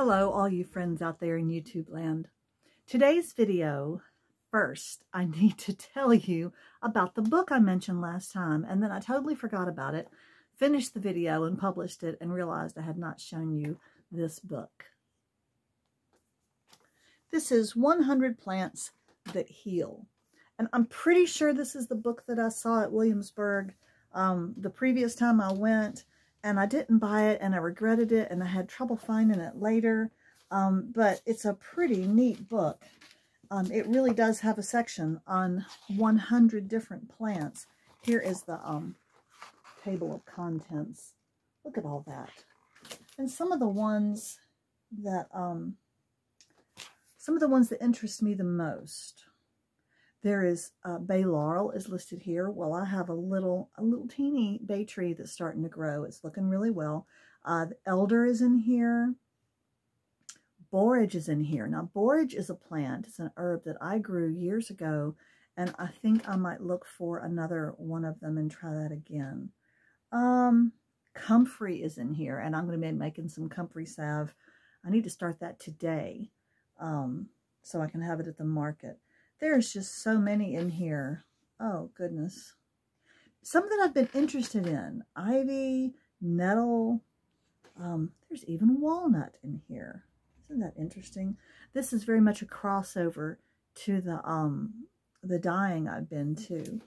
Hello, all you friends out there in YouTube land. Today's video, first, I need to tell you about the book I mentioned last time, and then I totally forgot about it, finished the video and published it, and realized I had not shown you this book. This is 100 Plants That Heal. And I'm pretty sure this is the book that I saw at Williamsburg the previous time I went. And I didn't buy it, and I regretted it, and I had trouble finding it later. But it's a pretty neat book. It really does have a section on 100 different plants. Here is the table of contents. Look at all that. And some of the ones that interest me the most. There is bay laurel is listed here. Well, I have a little teeny bay tree that's starting to grow. It's looking really well. The elder is in here. Borage is in here. Now, borage is a plant. It's an herb that I grew years ago, and I think I might look for another one of them and try that again. Comfrey is in here, and I'm going to be making some comfrey salve. I need to start that today so I can have it at the market. There's just so many in here. Oh, goodness. Some that I've been interested in. Ivy, nettle. There's even walnut in here. Isn't that interesting? This is very much a crossover to the dyeing I've been to.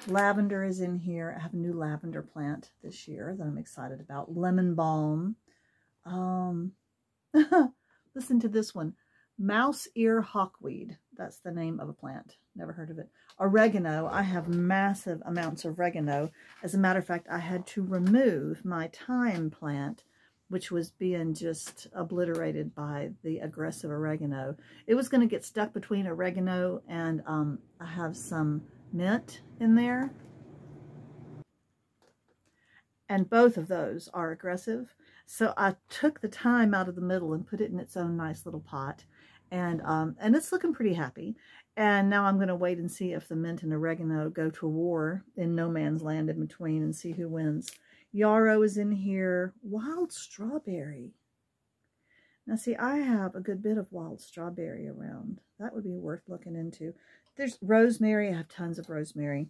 Lavender is in here. I have a new lavender plant this year that I'm excited about. Lemon balm. Listen to this one. Mouse ear hawkweed. That's the name of a plant. Never heard of it. Oregano. I have massive amounts of oregano. As a matter of fact, I had to remove my thyme plant, which was being just obliterated by the aggressive oregano. It was going to get stuck between oregano and I have some mint in there. And both of those are aggressive. So I took the thyme out of the middle and put it in its own nice little pot. And it's looking pretty happy. And now I'm going to wait and see if the mint and oregano go to war in no man's land in between and see who wins. Yarrow is in here. Wild strawberry. Now see, I have a good bit of wild strawberry around. That would be worth looking into. There's rosemary. I have tons of rosemary.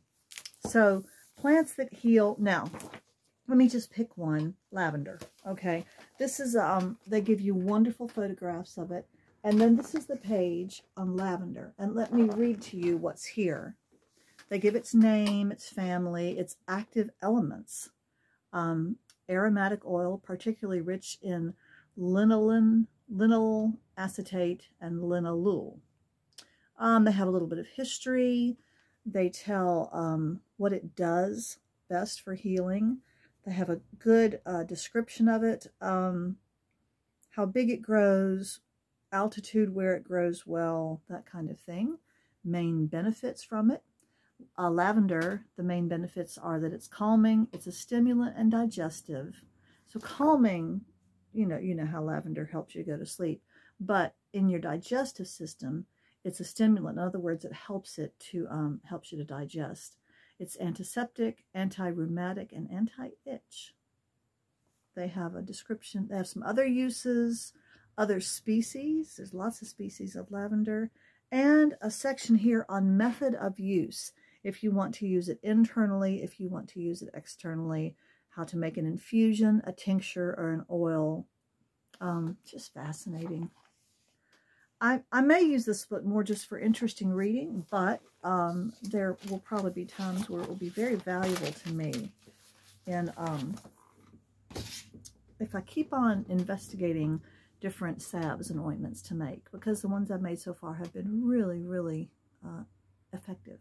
So plants that heal. Now, let me just pick one. Lavender. Okay. This is, they give you wonderful photographs of it. And then this is the page on lavender. And let me read to you what's here. They give its name, its family, its active elements. Aromatic oil, particularly rich in linalool acetate and linalool. They have a little bit of history. They tell what it does best for healing. They have a good description of it, how big it grows, altitude where it grows well, that kind of thing. Main benefits from it. Lavender, the main benefits are that it's calming, it's a stimulant and digestive. So calming, you know how lavender helps you go to sleep. But in your digestive system, it's a stimulant. In other words, it helps you to digest. It's antiseptic, anti-rheumatic, and anti-itch. They have a description. They have some other uses. Other species, there's lots of species of lavender, and a section here on method of use. If you want to use it internally, if you want to use it externally, how to make an infusion, a tincture, or an oil. Just fascinating. I may use this book more just for interesting reading, but there will probably be times where it will be very valuable to me. And if I keep on investigating different salves and ointments to make, because the ones I've made so far have been really, really effective.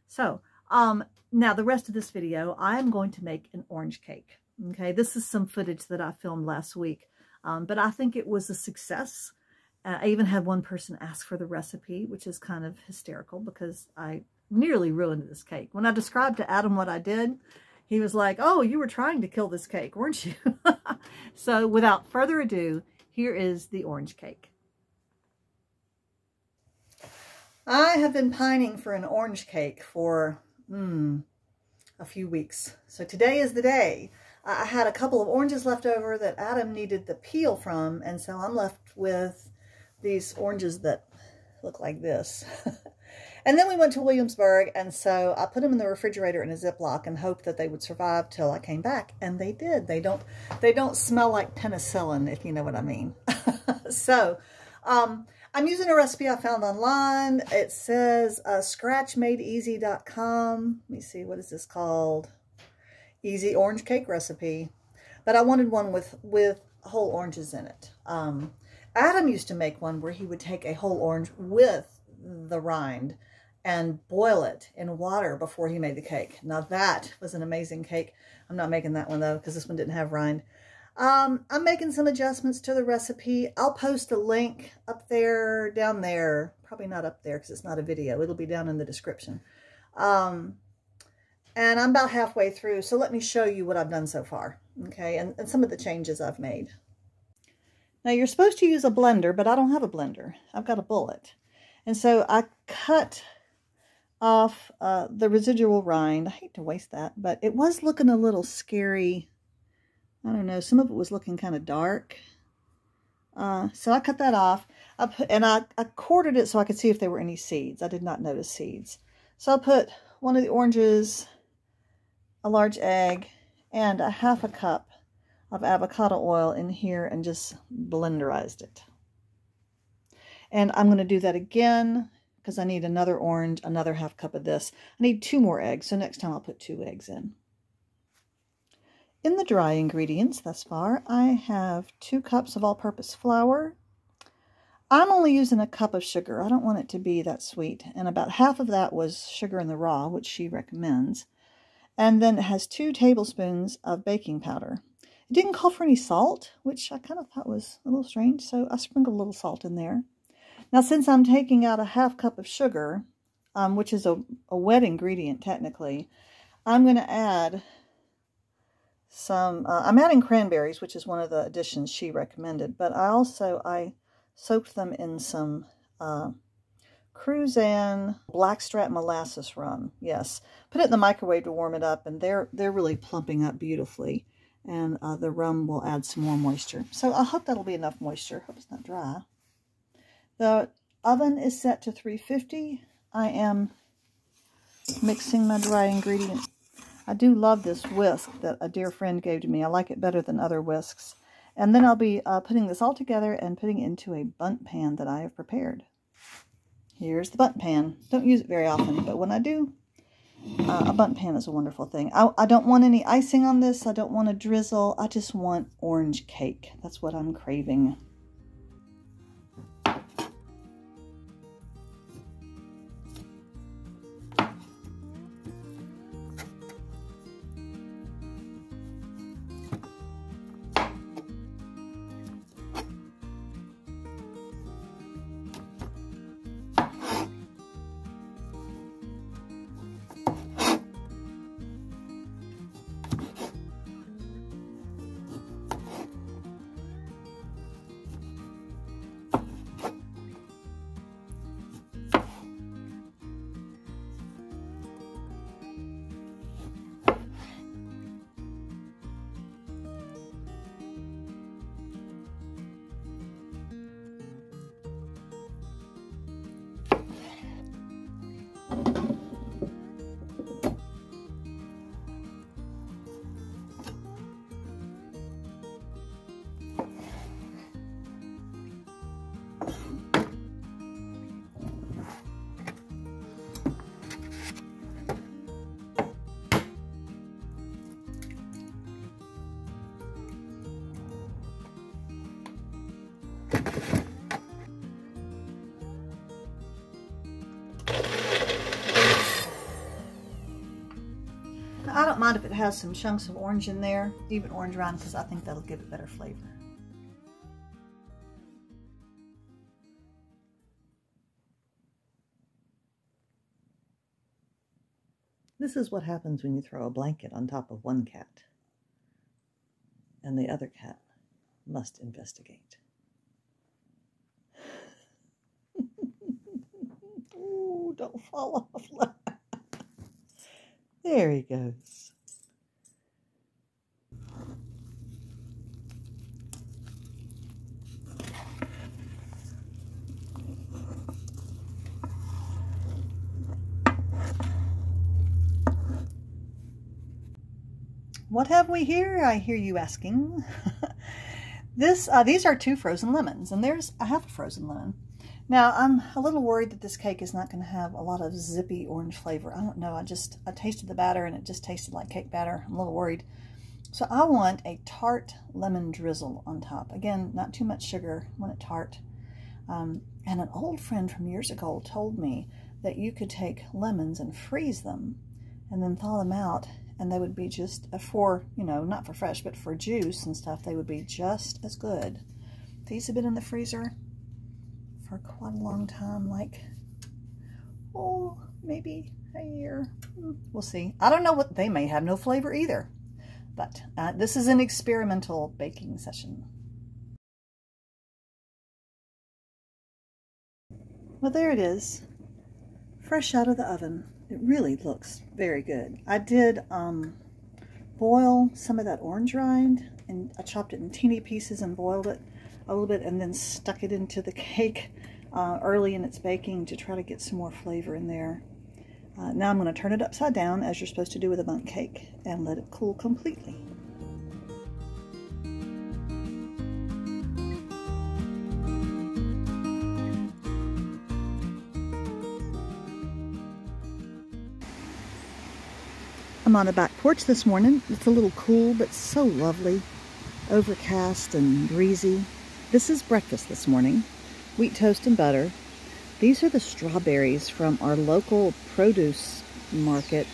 So, now the rest of this video, I'm going to make an orange cake. Okay, this is some footage that I filmed last week, but I think it was a success. I even had one person ask for the recipe, which is kind of hysterical because I nearly ruined this cake. When I described to Adam what I did, he was like, "Oh, you were trying to kill this cake, weren't you?" So without further ado, here is the orange cake. I have been pining for an orange cake for a few weeks. So today is the day. I had a couple of oranges left over that Adam needed the peel from, and so I'm left with these oranges that look like this. And then we went to Williamsburg, and so I put them in the refrigerator in a Ziploc and hoped that they would survive till I came back, and they did. They don't smell like penicillin, if you know what I mean. So I'm using a recipe I found online. It says scratchmadeeasy.com. Let me see, what is this called? Easy orange cake recipe. But I wanted one with whole oranges in it. Adam used to make one where he would take a whole orange with the rind and boil it in water before he made the cake. Now that was an amazing cake. I'm not making that one though, because this one didn't have rind. I'm making some adjustments to the recipe. I'll post a link up there, down there. Probably not up there because it's not a video. It'll be down in the description. And I'm about halfway through, so let me show you what I've done so far. Okay, and some of the changes I've made. Now you're supposed to use a blender, but I don't have a blender. I've got a bullet. And so I cut off the residual rind. I hate to waste that, but it was looking a little scary. I don't know, some of it was looking kind of dark. So I cut that off. I quartered it so I could see if there were any seeds. I did not notice seeds. So I put one of the oranges, a large egg, and a half a cup of avocado oil in here and just blenderized it. And I'm going to do that again because I need another orange, another half cup of this. I need 2 more eggs, so next time I'll put 2 eggs in. In the dry ingredients thus far, I have 2 cups of all-purpose flour. I'm only using a cup of sugar. I don't want it to be that sweet. And about half of that was sugar in the raw, which she recommends. And then it has 2 tablespoons of baking powder. It didn't call for any salt, which I kind of thought was a little strange, so I sprinkled a little salt in there. Now, since I'm taking out a half cup of sugar, which is a wet ingredient technically, I'm going to add some, I'm adding cranberries, which is one of the additions she recommended, but I soaked them in some Cruzan blackstrap molasses rum. Yes, put it in the microwave to warm it up, and they're really plumping up beautifully, and the rum will add some more moisture. So I hope that'll be enough moisture. Hope it's not dry. The oven is set to 350. I am mixing my dry ingredients. I do love this whisk that a dear friend gave to me. I like it better than other whisks. And then I'll be putting this all together and putting it into a bundt pan that I have prepared. Here's the bundt pan. Don't use it very often, but when I do, a bundt pan is a wonderful thing. I don't want any icing on this. I don't want a drizzle. I just want orange cake. That's what I'm craving. I don't mind if it has some chunks of orange in there, even orange rind, because I think that'll give it better flavor. This is what happens when you throw a blanket on top of one cat, and the other cat must investigate. Ooh, don't fall off. There he goes. What have we here? I hear you asking. These are 2 frozen lemons, and I have a frozen lemon. Now, I'm a little worried that this cake is not going to have a lot of zippy orange flavor. I don't know. I tasted the batter, and it just tasted like cake batter. I'm a little worried. So I want a tart lemon drizzle on top. Again, not too much sugar. I want it tart. And an old friend from years ago told me that you could take lemons and freeze them and then thaw them out, and they would be just for, you know, not for fresh, but for juice and stuff, they would be just as good. These have been in the freezer for quite a long time, like, oh, maybe a year. We'll see. I don't know what, they may have no flavor either, but this is an experimental baking session. Well, there it is, fresh out of the oven. It really looks very good. I did boil some of that orange rind, and I chopped it in teeny pieces and boiled it a little bit, and then stuck it into the cake early in its baking to try to get some more flavor in there. Now I'm going to turn it upside down, as you're supposed to do with a bundt cake, and let it cool completely. I'm on a back porch this morning. It's a little cool, but so lovely. Overcast and breezy. This is breakfast this morning. Wheat toast and butter. These are the strawberries from our local produce market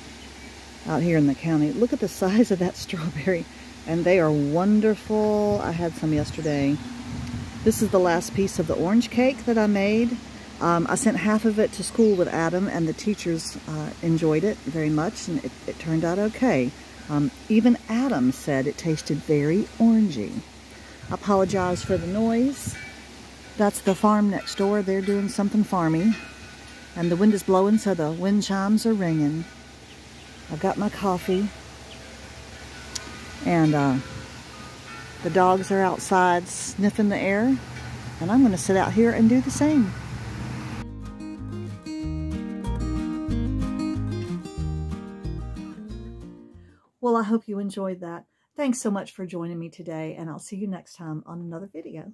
out here in the county. Look at the size of that strawberry. And they are wonderful. I had some yesterday. This is the last piece of the orange cake that I made. I sent half of it to school with Adam, and the teachers enjoyed it very much, and it turned out okay. Even Adam said it tasted very orangey. I apologize for the noise. That's the farm next door. They're doing something farmy. And the wind is blowing, so the wind chimes are ringing. I've got my coffee. And the dogs are outside sniffing the air. And I'm going to sit out here and do the same. Well, I hope you enjoyed that. Thanks so much for joining me today, and I'll see you next time on another video.